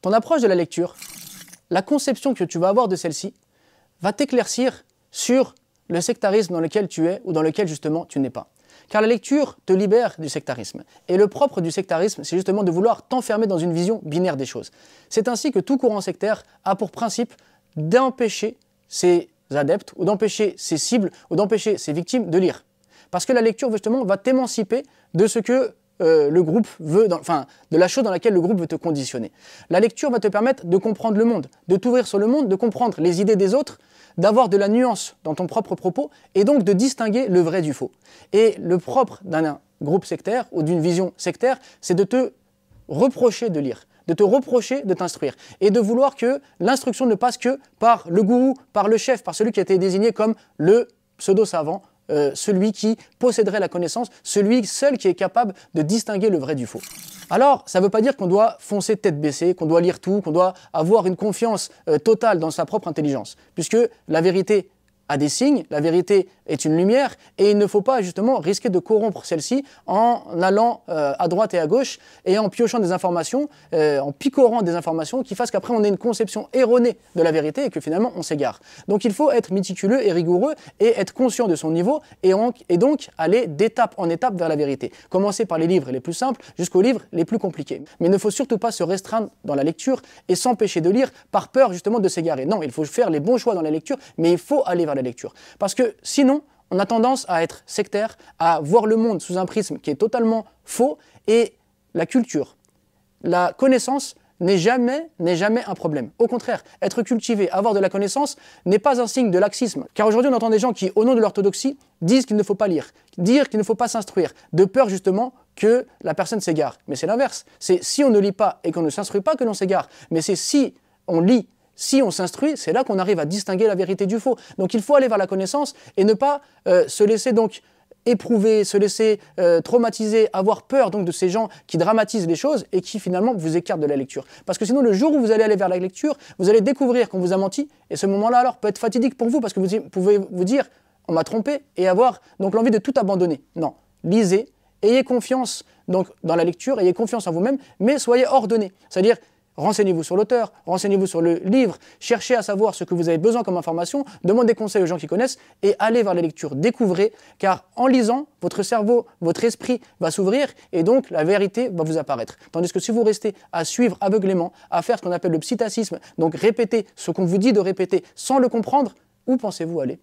Ton approche de la lecture, la conception que tu vas avoir de celle-ci, va t'éclaircir sur le sectarisme dans lequel tu es ou dans lequel justement tu n'es pas. Car la lecture te libère du sectarisme. Et le propre du sectarisme, c'est justement de vouloir t'enfermer dans une vision binaire des choses. C'est ainsi que tout courant sectaire a pour principe d'empêcher ses adeptes, ou d'empêcher ses cibles, ou d'empêcher ses victimes de lire. Parce que la lecture, justement, va t'émanciper de ce que le groupe veut, de la chose dans laquelle le groupe veut te conditionner. La lecture va te permettre de comprendre le monde, de t'ouvrir sur le monde, de comprendre les idées des autres, d'avoir de la nuance dans ton propre propos et donc de distinguer le vrai du faux. Et le propre d'un groupe sectaire ou d'une vision sectaire, c'est de te reprocher de lire, de te reprocher de t'instruire et de vouloir que l'instruction ne passe que par le gourou, par le chef, par celui qui a été désigné comme le pseudo-savant, celui qui posséderait la connaissance, celui seul qui est capable de distinguer le vrai du faux. Alors, ça ne veut pas dire qu'on doit foncer tête baissée, qu'on doit lire tout, qu'on doit avoir une confiance totale dans sa propre intelligence, puisque la vérité a des signes, la vérité est une lumière, et il ne faut pas justement risquer de corrompre celle-ci en allant à droite et à gauche, et en piochant des informations, en picorant des informations qui fassent qu'après on ait une conception erronée de la vérité et que finalement on s'égare. Donc il faut être méticuleux et rigoureux et être conscient de son niveau et donc aller d'étape en étape vers la vérité. Commencer par les livres les plus simples jusqu'aux livres les plus compliqués. Mais il ne faut surtout pas se restreindre dans la lecture et s'empêcher de lire par peur justement de s'égarer. Non, il faut faire les bons choix dans la lecture, mais il faut aller vers la lecture. Parce que sinon, on a tendance à être sectaire, à voir le monde sous un prisme qui est totalement faux, et la culture, la connaissance n'est jamais un problème. Au contraire, être cultivé, avoir de la connaissance n'est pas un signe de laxisme. Car aujourd'hui, on entend des gens qui, au nom de l'orthodoxie, disent qu'il ne faut pas lire, dire qu'il ne faut pas s'instruire, de peur justement que la personne s'égare. Mais c'est l'inverse. C'est si on ne lit pas et qu'on ne s'instruit pas que l'on s'égare. Mais c'est si on lit, si on s'instruit, c'est là qu'on arrive à distinguer la vérité du faux. Donc il faut aller vers la connaissance et ne pas se laisser donc éprouver, se laisser traumatiser, avoir peur donc de ces gens qui dramatisent les choses et qui finalement vous écartent de la lecture. Parce que sinon le jour où vous allez aller vers la lecture, vous allez découvrir qu'on vous a menti et ce moment-là alors peut être fatidique pour vous parce que vous pouvez vous dire on m'a trompé et avoir donc l'envie de tout abandonner. Non, lisez, ayez confiance donc dans la lecture, ayez confiance en vous-même, mais soyez ordonné. C'est-à-dire renseignez-vous sur l'auteur, renseignez-vous sur le livre, cherchez à savoir ce que vous avez besoin comme information, demandez conseil aux gens qui connaissent et allez vers la lecture, découvrez, car en lisant, votre cerveau, votre esprit va s'ouvrir et donc la vérité va vous apparaître. Tandis que si vous restez à suivre aveuglément, à faire ce qu'on appelle le psittacisme, donc répéter ce qu'on vous dit de répéter sans le comprendre, où pensez-vous aller ?